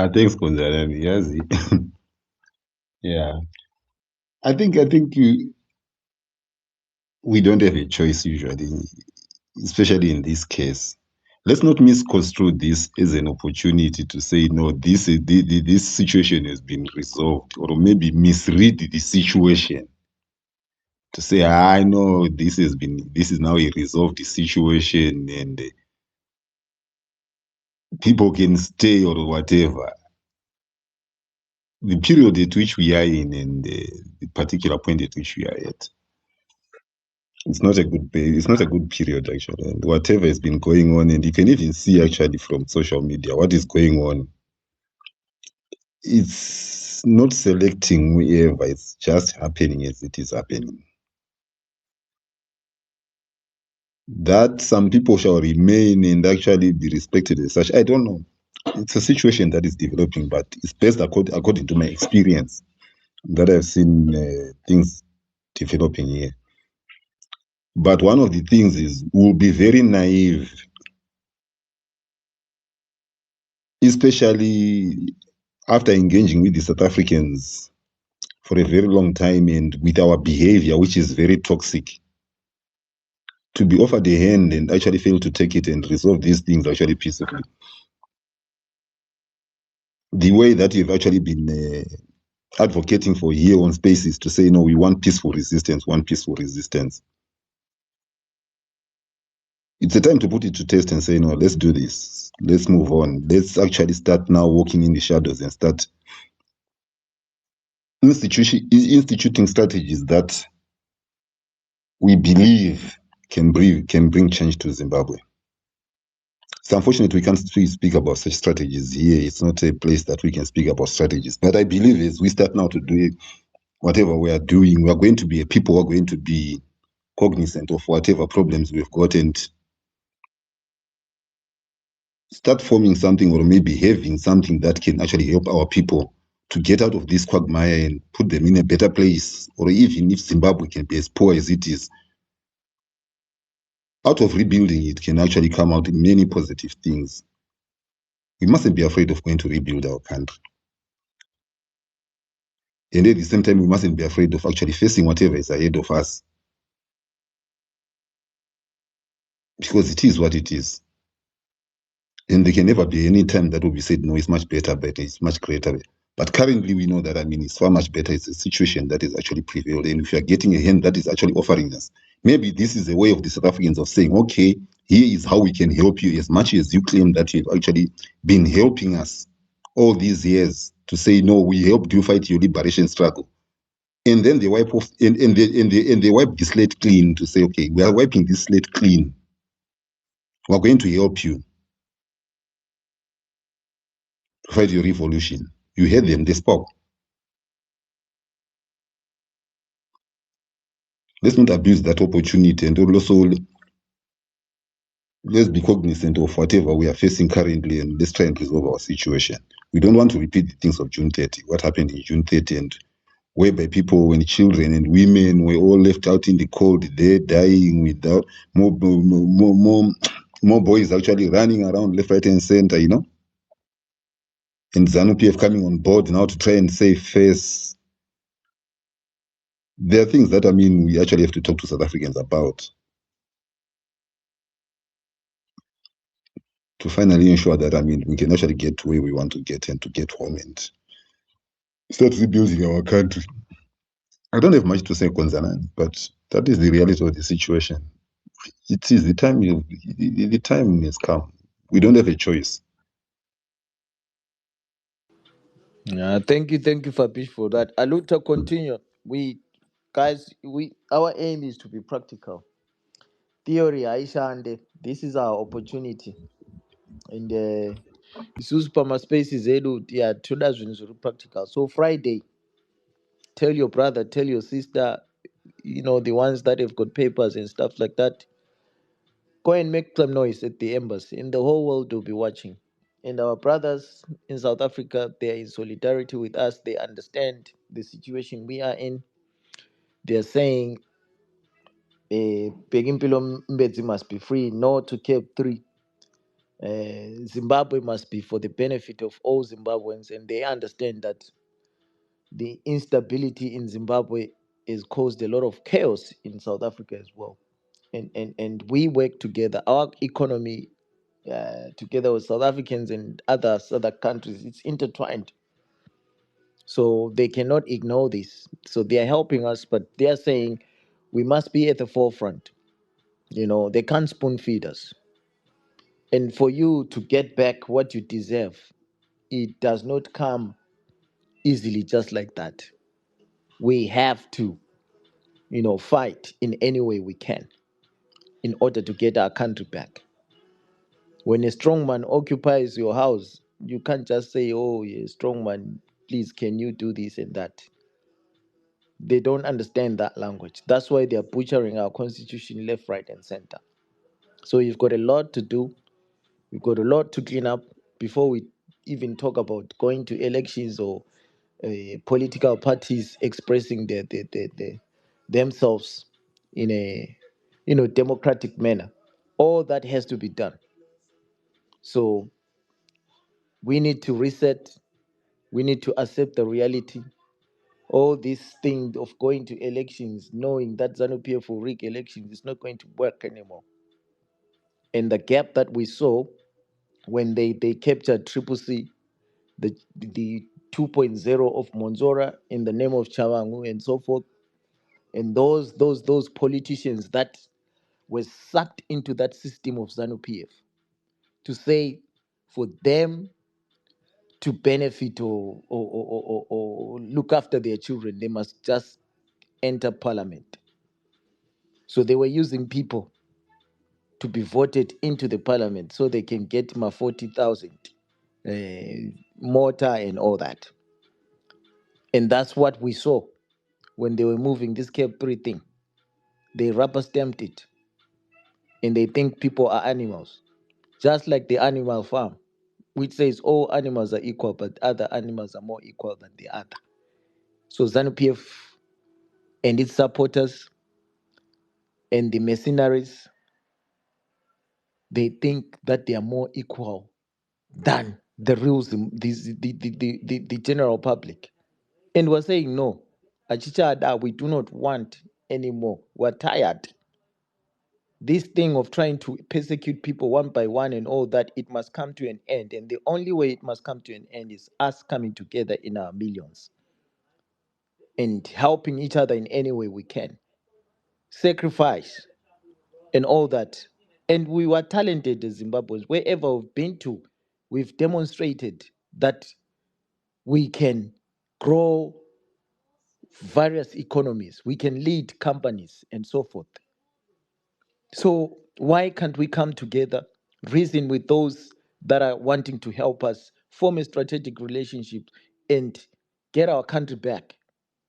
Thanks, Konzalani. Yes. Yeah. I think we don't have a choice usually, especially in this case. Let's not misconstrue this as an opportunity to say no. This situation has been resolved, or maybe misread the situation to say I know this is now a resolved situation and people can stay or whatever. The period at which we are in and the particular point at which we are at, it's not a good period actually. And whatever has been going on, and you can even see actually from social media what is going on. It's not selecting whoever, it's just happening as it is happening. That some people shall remain and actually be respected as such, I don't know. It's a situation that is developing, but it's best according to my experience that I've seen things developing here. But one of the things is we'll be very naive, especially after engaging with the South Africans for a very long time and with our behavior, which is very toxic, to be offered a hand and actually fail to take it and resolve these things actually peacefully. The way that you've actually been advocating for here on spaces to say, no, we want peaceful resistance, one peaceful resistance. It's a time to put it to test and say, no, let's do this. Let's move on. Let's actually start now walking in the shadows and start instituting strategies that we believe can bring change to Zimbabwe. It's unfortunate we can't speak about such strategies here. It's not a place that we can speak about strategies. But I believe as we start now to do whatever we are doing, we are going to be a people who are going to be cognizant of whatever problems we've got and start forming something or maybe having something that can actually help our people to get out of this quagmire and put them in a better place. Or even if Zimbabwe can be as poor as it is, out of rebuilding it can actually come out many positive things. We mustn't be afraid of going to rebuild our country. And at the same time, we mustn't be afraid of actually facing whatever is ahead of us. Because it is what it is. And there can never be any time that will be said, no, it's much better, it's much greater. But currently, we know that, it's far much better. It's a situation that is actually prevailed. And if you are getting a hand that is actually offering us, maybe this is a way of the South Africans of saying, okay, here is how we can help you, as much as you claim that you've actually been helping us all these years to say, no, we helped you fight your liberation struggle. And then they wipe off and they wipe the slate clean to say, okay, we are wiping this slate clean. We're going to help you fight your revolution. You heard them, they spoke. Let's not abuse that opportunity, and also let's be cognizant of whatever we are facing currently, and let's try and resolve our situation. We don't want to repeat the things of June 30, what happened in June 30, and whereby people and children and women were all left out in the cold, there dying without more boys actually running around left, right, and center, and ZANU-PF coming on board now to try and save face. There are things that, we actually have to talk to South Africans about to finally ensure that, we can actually get to where we want to get and to get home and start rebuilding our country. I don't have much to say, Konzanan, but that is the reality of the situation. It is the time. The time has come. We don't have a choice. Thank you, Fabish, for that. Aluta, continue. Our aim is to be practical. Theory, Aisha, and this is our opportunity. And isusu pamaspaces edu toda zvinhu zviri practical. So Friday, tell your brother, tell your sister, the ones that have got papers and stuff like that, go and make some noise at the embassy, and the whole world will be watching. And our brothers in South Africa, they are in solidarity with us. They understand the situation we are in. They are saying, Begimpilo Mbedzi must be free, no to Cape 3. Zimbabwe must be for the benefit of all Zimbabweans, and they understand that the instability in Zimbabwe has caused a lot of chaos in South Africa as well. And we work together. Our economy, together with South Africans and other countries, it's intertwined. So they cannot ignore this. So they are helping us, but they are saying we must be at the forefront. They can't spoon feed us. And for you to get back what you deserve, it does not come easily just like that. We have to, fight in any way we can in order to get our country back. When a strong man occupies your house, you can't just say, oh, yeah, strong man, please, can you do this and that? They don't understand that language. That's why they're butchering our constitution left, right, and center. So you've got a lot to do. We've got a lot to clean up before we even talk about going to elections or political parties expressing themselves in a democratic manner. All that has to be done. So we need to reset. We need to accept the reality. All this thing of going to elections, knowing that ZANU-PF will rig elections, is not going to work anymore. And the gap that we saw when they captured Triple C, the 2.0 of Monzora in the name of Chavangu and so forth, and those politicians that were sucked into that system of ZANU-PF to say for them to benefit or look after their children, they must just enter parliament. So they were using people to be voted into the parliament so they can get my 40,000 mortar and all that. And that's what we saw when they were moving this Cap 3 thing. They rubber stamped it and they think people are animals. Just like the animal farm, which says all animals are equal, but other animals are more equal than the other. So ZANU-PF and its supporters and the mercenaries, they think that they are more equal than the real the general public. And we're saying no. Achichada, we do not want anymore. We're tired. This thing of trying to persecute people one by one and all that, it must come to an end. And the only way it must come to an end is us coming together in our millions and helping each other in any way we can. Sacrifice and all that. And we were talented as Zimbabweans. Wherever we've been to, we've demonstrated that we can grow various economies, we can lead companies, and so forth. So, why can't we come together, reason with those that are wanting to help us, form a strategic relationship, and get our country back?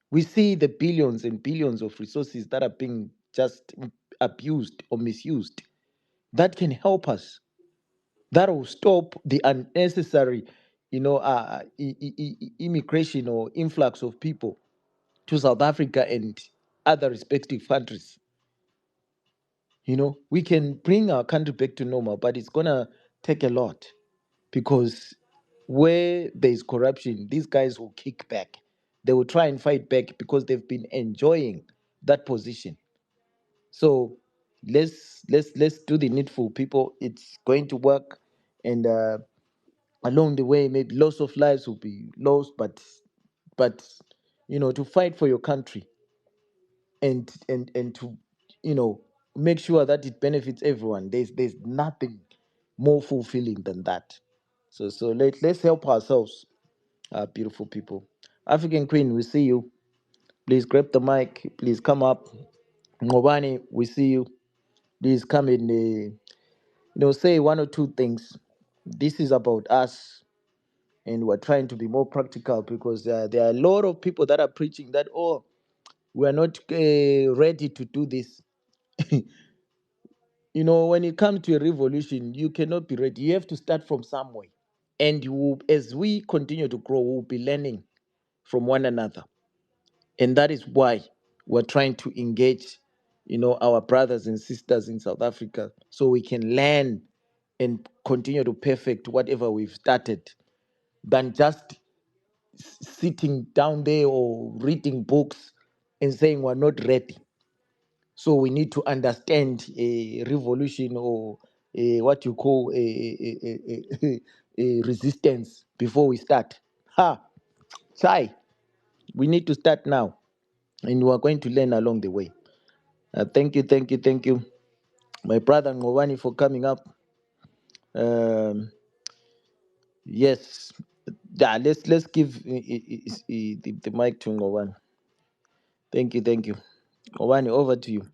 We see the billions and billions of resources that are being just abused or misused. That can help us. That will stop the unnecessary, immigration or influx of people to South Africa and other respective countries. We can bring our country back to normal, but it's gonna take a lot because where there's corruption, these guys will kick back. They will try and fight back because they've been enjoying that position. So let's do the needful, people. It's going to work, and along the way, maybe loss of lives will be lost, but to fight for your country and to make sure that it benefits everyone. There's nothing more fulfilling than that. So let's help ourselves, beautiful people. African Queen, we see you. Please grab the mic. Please come up. Ngobani, we see you. Please come in. Say one or two things. This is about us, and we're trying to be more practical because there are a lot of people that are preaching that, oh, we are not ready to do this. When it comes to a revolution, you cannot be ready. You have to start from somewhere. And as we continue to grow, we'll be learning from one another. And that is why we're trying to engage, our brothers and sisters in South Africa so we can learn and continue to perfect whatever we've started than just sitting down there or reading books and saying we're not ready. So we need to understand a revolution or what you call a resistance before we start. Ha! Chai! We need to start now, and we are going to learn along the way. Thank you, my brother Ngowani, for coming up. Um, yes, yeah. Let's give the mic to Ngowani. Thank you, Ngowani. Over to you.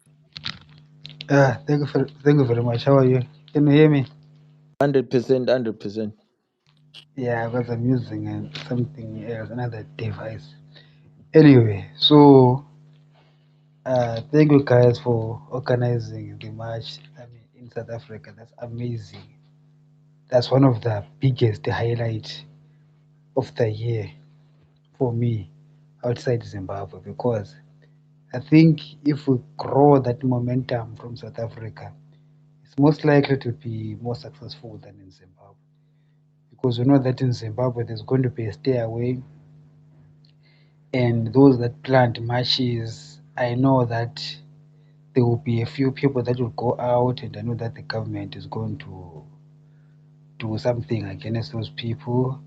Thank you very much. How are you? Can you hear me? 100%, 100%. Yeah, because I'm using something else, another device. Anyway, so thank you guys for organizing the march. I mean, in South Africa, that's amazing. That's one of the biggest highlight of the year for me outside Zimbabwe, because I think if we grow that momentum from South Africa, it's most likely to be more successful than in Zimbabwe. Because we know that in Zimbabwe there's going to be a stay away, and those that plant marches, I know that there will be a few people that will go out, and I know that the government is going to do something against those people.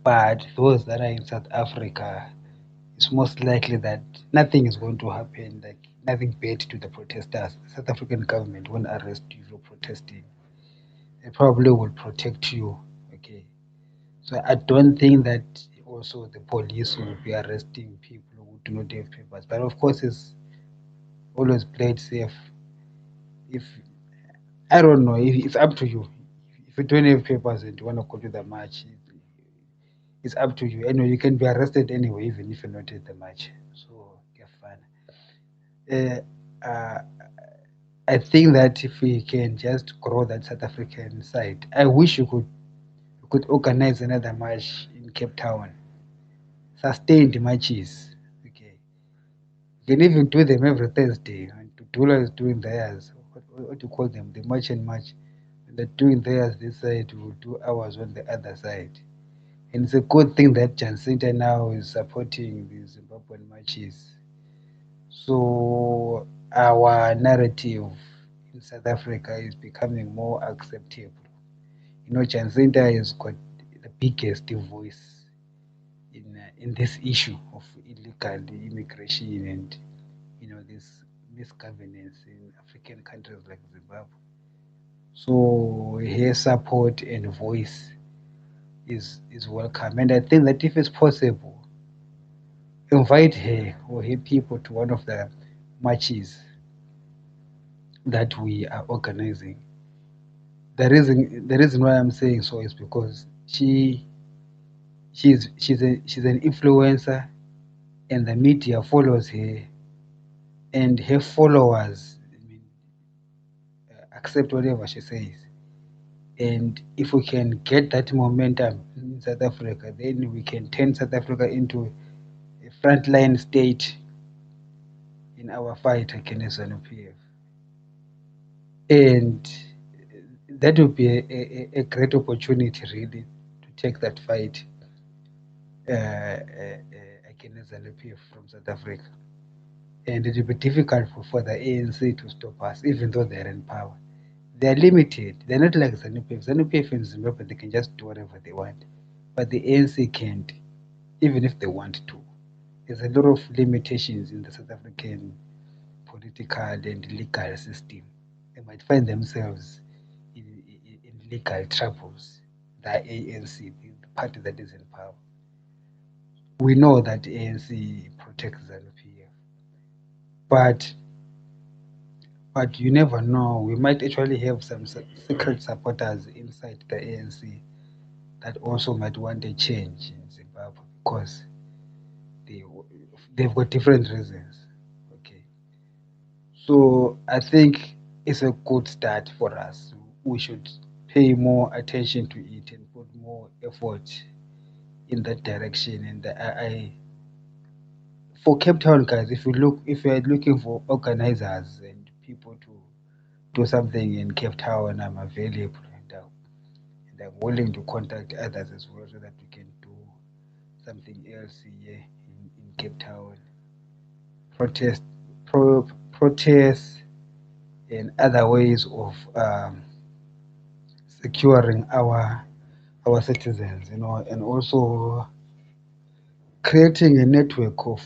But those that are in South Africa, it's most likely that nothing is going to happen, like nothing bad to the protesters. The South African government won't arrest you for protesting. They probably will protect you. Okay. So I don't think that also the police will be arresting people who do not have papers. But of course, it's always played safe. If I don't know, if it's up to you. If you don't have papers and you want to go to the march, it's up to you. Anyway, you can be arrested anyway, even if you're not at the march. So get fun. Uh, I think that if we can just grow that South African side, I wish you could organize another march in Cape Town, sustained marches. Okay, you can even do them every Thursday. And Dula is doing theirs. What do you call them? The march and march. When they're doing theirs this side, we will do ours on the other side. And it's a good thing that Jacinta now is supporting the Zimbabwean marches. So our narrative in South Africa is becoming more acceptable. You know, Jacinta has got the biggest voice in this issue of illegal immigration and this misgovernance in African countries like Zimbabwe. So her support and voice is welcome, and I think that if it's possible, invite her or her people to one of the marches that we are organizing. The reason why I'm saying so is because she's an influencer, and the media follows her, and her followers, I mean, accept whatever she says. And if we can get that momentum in South Africa, then we can turn South Africa into a frontline state in our fight against ZANU-PF. And that would be a great opportunity, really, to take that fight against ZANU-PF from South Africa. And it will be difficult for the ANC to stop us, even though they're in power. They're limited. They're not like ZANU-PF. ZANU-PF in Zimbabwe, they can just do whatever they want. But the ANC can't, even if they want to. There's a lot of limitations in the South African political and legal system. They might find themselves in legal troubles. The ANC, the party that is in power. We know that ANC protects ZANU-PF, but you never know. We might actually have some secret supporters inside the ANC that also might want a change in Zimbabwe, because they they've got different reasons. Okay, so I think it's a good start for us. We should pay more attention to it and put more effort in that direction. And for Cape Town, guys, if you are looking for organizers and people do something in Cape Town, I'm available, and I'm willing to contact others as well so that we can do something else here in Cape Town. Protest, protests, and other ways of securing our citizens, and also creating a network of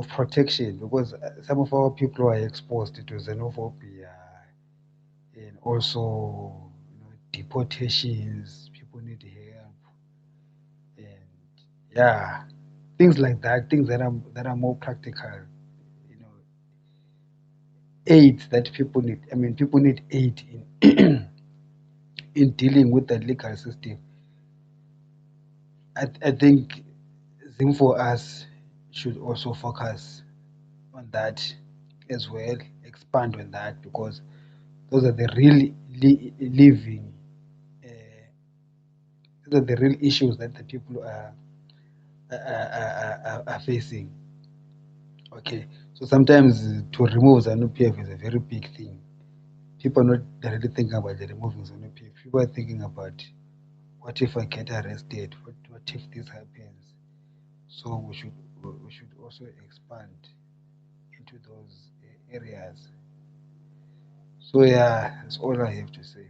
protection, because some of our people are exposed to xenophobia and also deportations. People need help, and yeah, things like that. Things that are more practical. You know, aid that people need. I mean, people need aid in in dealing with the legal system. I think Zim for us should also focus on that as well, expand on that, because those are the real living, uh, those are the real issues that the people are facing. Okay, so sometimes to remove ZANU-PF is a very big thing. People are not directly thinking about the removing ZANU-PF. People are thinking about, what if I get arrested? What if this happens? So we should also expand into those areas. So yeah, that's all I have to say.